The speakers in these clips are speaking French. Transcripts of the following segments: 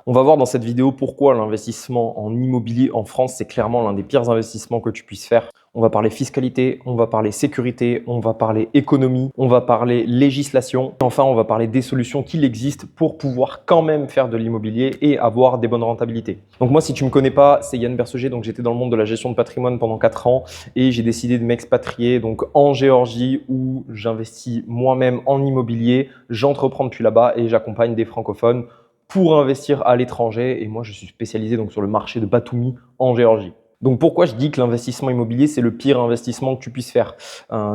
On va voir dans cette vidéo pourquoi l'investissement en immobilier en France, c'est clairement l'un des pires investissements que tu puisses faire. On va parler fiscalité, on va parler sécurité, on va parler économie, on va parler législation. Enfin, on va parler des solutions qu'il existe pour pouvoir quand même faire de l'immobilier et avoir des bonnes rentabilités. Donc moi, si tu ne me connais pas, c'est Yann Berseger. Donc j'étais dans le monde de la gestion de patrimoine pendant 4 ans et j'ai décidé de m'expatrier donc en Géorgie où j'investis moi-même en immobilier. J'entreprends depuis là-bas et j'accompagne des francophones pour investir à l'étranger. Et moi, je suis spécialisé donc sur le marché de Batumi en Géorgie. Donc pourquoi je dis que l'investissement immobilier, c'est le pire investissement que tu puisses faire?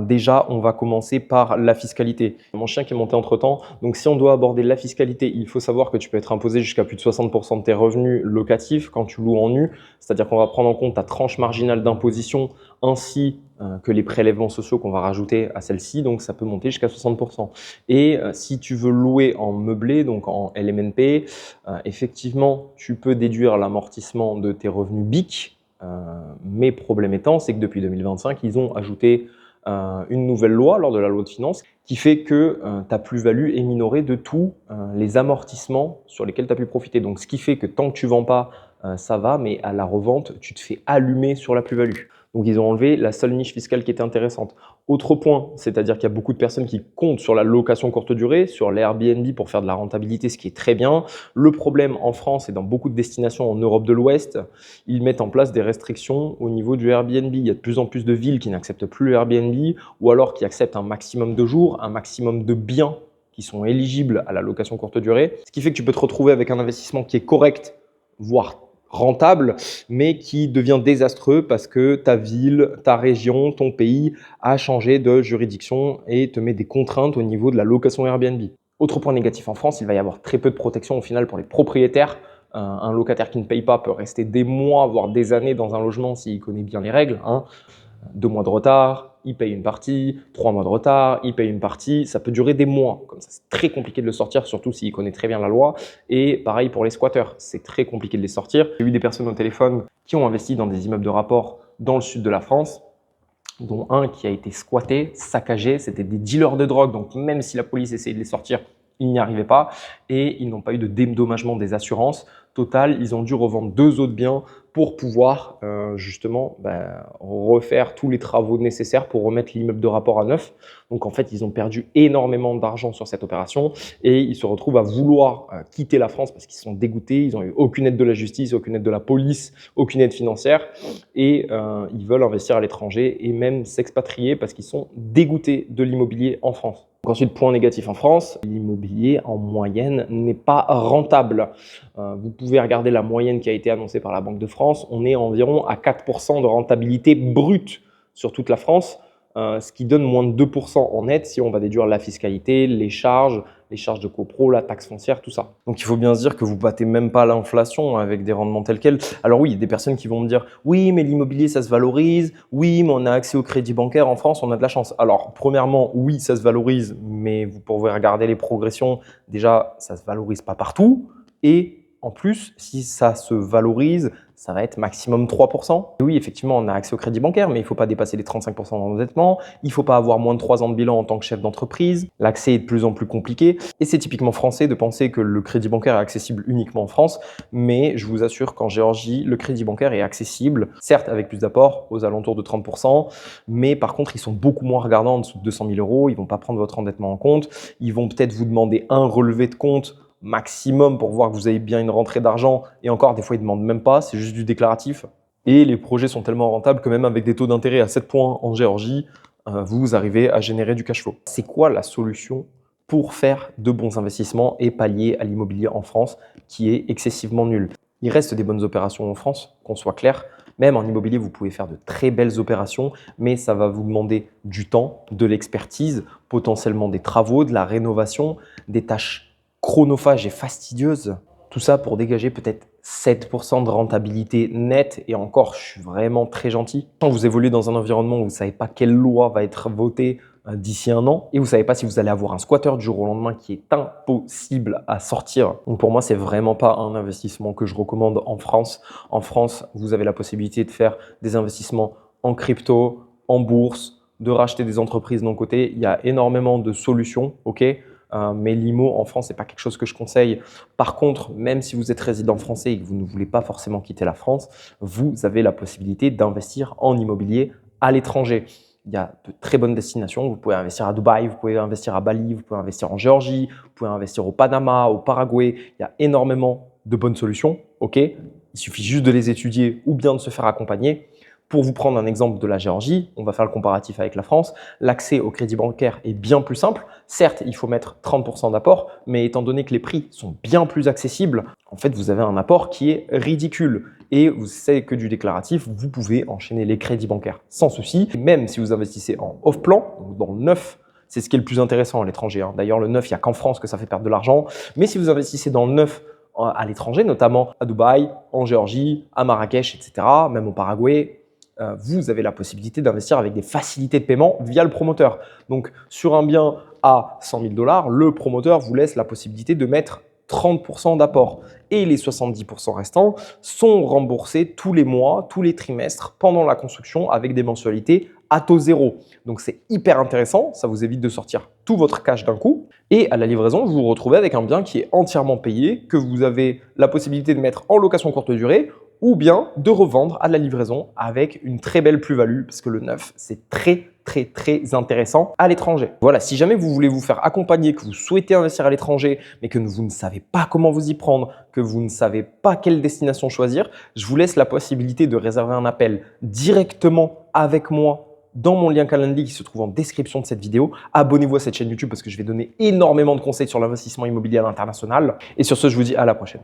Déjà, on va commencer par la fiscalité. Mon chien qui est monté entre-temps. Donc si on doit aborder la fiscalité, il faut savoir que tu peux être imposé jusqu'à plus de 60% de tes revenus locatifs quand tu loues en nu. C'est-à-dire qu'on va prendre en compte ta tranche marginale d'imposition ainsi que les prélèvements sociaux qu'on va rajouter à celle-ci. Donc ça peut monter jusqu'à 60%. Et si tu veux louer en meublé, donc en LMNP, effectivement, tu peux déduire l'amortissement de tes revenus BIC. Mais problème étant, c'est que depuis 2025, ils ont ajouté une nouvelle loi lors de la loi de finances qui fait que ta plus-value est minorée de tous les amortissements sur lesquels tu as pu profiter. Donc, ce qui fait que tant que tu ne vends pas, ça va, mais à la revente, tu te fais allumer sur la plus-value. Donc, ils ont enlevé la seule niche fiscale qui était intéressante. Autre point, c'est-à-dire qu'il y a beaucoup de personnes qui comptent sur la location courte durée, sur l'Airbnb pour faire de la rentabilité, ce qui est très bien. Le problème en France et dans beaucoup de destinations en Europe de l'Ouest, ils mettent en place des restrictions au niveau du Airbnb. Il y a de plus en plus de villes qui n'acceptent plus le Airbnb ou alors qui acceptent un maximum de jours, un maximum de biens qui sont éligibles à la location courte durée. Ce qui fait que tu peux te retrouver avec un investissement qui est correct, voire rentable, mais qui devient désastreux parce que ta ville, ta région, ton pays a changé de juridiction et te met des contraintes au niveau de la location Airbnb. Autre point négatif en France, il va y avoir très peu de protection au final pour les propriétaires. Un locataire qui ne paye pas peut rester des mois, voire des années dans un logement s'il connaît bien les règles. 2 mois de retard, il paye une partie, 3 mois de retard, il paye une partie. Ça peut durer des mois. Comme ça, c'est très compliqué de le sortir, surtout s'il connaît très bien la loi. Et pareil pour les squatteurs, c'est très compliqué de les sortir. J'ai eu des personnes au téléphone qui ont investi dans des immeubles de rapport dans le sud de la France, dont un qui a été squatté, saccagé. C'était des dealers de drogue. Donc même si la police essayait de les sortir, ils n'y arrivaient pas et ils n'ont pas eu de dédommagement des assurances. Total, ils ont dû revendre 2 autres biens pour pouvoir justement refaire tous les travaux nécessaires pour remettre l'immeuble de rapport à neuf. Donc en fait, ils ont perdu énormément d'argent sur cette opération et ils se retrouvent à vouloir quitter la France parce qu'ils sont dégoûtés. Ils n'ont eu aucune aide de la justice, aucune aide de la police, aucune aide financière et ils veulent investir à l'étranger et même s'expatrier parce qu'ils sont dégoûtés de l'immobilier en France. Donc ensuite, point négatif en France, l'immobilier en moyenne n'est pas rentable. Vous pouvez regarder la moyenne qui a été annoncée par la Banque de France. On est environ à 4% de rentabilité brute sur toute la France, ce qui donne moins de 2% en net si on va déduire la fiscalité, les charges de copro, la taxe foncière, tout ça. Donc il faut bien se dire que vous battez même pas l'inflation avec des rendements tels quels. Alors oui, il y a des personnes qui vont me dire « Oui, mais l'immobilier, ça se valorise. Oui, mais on a accès au crédit bancaire en France, on a de la chance. » Alors premièrement, oui, ça se valorise, mais vous pourrez regarder les progressions. Déjà, ça se valorise pas partout. Et en plus, si ça se valorise, ça va être maximum 3%. Et oui, effectivement, on a accès au crédit bancaire, mais il ne faut pas dépasser les 35% d'endettement. Il ne faut pas avoir moins de 3 ans de bilan en tant que chef d'entreprise. L'accès est de plus en plus compliqué. Et c'est typiquement français de penser que le crédit bancaire est accessible uniquement en France. Mais je vous assure qu'en Géorgie, le crédit bancaire est accessible, certes avec plus d'apports, aux alentours de 30%. Mais par contre, ils sont beaucoup moins regardants en dessous de 200 000 euros. Ils ne vont pas prendre votre endettement en compte. Ils vont peut-être vous demander un relevé de compte maximum pour voir que vous avez bien une rentrée d'argent et encore des fois ils ne demandent même pas, c'est juste du déclaratif et les projets sont tellement rentables que même avec des taux d'intérêt à 7 points en Géorgie, vous arrivez à générer du cash flow. C'est quoi la solution pour faire de bons investissements et pallier à l'immobilier en France qui est excessivement nul? Il reste des bonnes opérations en France, qu'on soit clair. Même en immobilier, vous pouvez faire de très belles opérations, mais ça va vous demander du temps, de l'expertise, potentiellement des travaux, de la rénovation, des tâches chronophages et fastidieuses. Tout ça pour dégager peut-être 7% de rentabilité nette. Et encore, je suis vraiment très gentil. Quand vous évoluez dans un environnement où vous ne savez pas quelle loi va être votée d'ici un an et vous ne savez pas si vous allez avoir un squatter du jour au lendemain qui est impossible à sortir. Donc pour moi, c'est vraiment pas un investissement que je recommande en France. En France, vous avez la possibilité de faire des investissements en crypto, en bourse, de racheter des entreprises non cotées. Il y a énormément de solutions, ok ? mais l'IMO en France, ce n'est pas quelque chose que je conseille. Par contre, même si vous êtes résident français et que vous ne voulez pas forcément quitter la France, vous avez la possibilité d'investir en immobilier à l'étranger. Il y a de très bonnes destinations. Vous pouvez investir à Dubaï, vous pouvez investir à Bali, vous pouvez investir en Géorgie, vous pouvez investir au Panama, au Paraguay. Il y a énormément de bonnes solutions. Ok, il suffit juste de les étudier ou bien de se faire accompagner. Pour vous prendre un exemple de la Géorgie, on va faire le comparatif avec la France. L'accès au crédit bancaire est bien plus simple. Certes, il faut mettre 30% d'apport, mais étant donné que les prix sont bien plus accessibles, en fait, vous avez un apport qui est ridicule. Et vous savez que du déclaratif, vous pouvez enchaîner les crédits bancaires sans souci. Même si vous investissez en off-plan, donc dans le neuf, c'est ce qui est le plus intéressant à l'étranger. D'ailleurs, le neuf, il n'y a qu'en France que ça fait perdre de l'argent. Mais si vous investissez dans le neuf à l'étranger, notamment à Dubaï, en Géorgie, à Marrakech, etc., même au Paraguay, vous avez la possibilité d'investir avec des facilités de paiement via le promoteur. Donc, sur un bien à 100 000 $, le promoteur vous laisse la possibilité de mettre 30% d'apport. Et les 70% restants sont remboursés tous les mois, tous les trimestres, pendant la construction avec des mensualités à taux zéro. Donc, c'est hyper intéressant. Ça vous évite de sortir tout votre cash d'un coup. Et à la livraison, vous vous retrouvez avec un bien qui est entièrement payé, que vous avez la possibilité de mettre en location courte durée ou bien de revendre à la livraison avec une très belle plus-value parce que le neuf, c'est très intéressant à l'étranger. Voilà, si jamais vous voulez vous faire accompagner, que vous souhaitez investir à l'étranger, mais que vous ne savez pas comment vous y prendre, que vous ne savez pas quelle destination choisir, je vous laisse la possibilité de réserver un appel directement avec moi dans mon lien Calendly qui se trouve en description de cette vidéo. Abonnez-vous à cette chaîne YouTube parce que je vais donner énormément de conseils sur l'investissement immobilier à l'international. Et sur ce, je vous dis à la prochaine.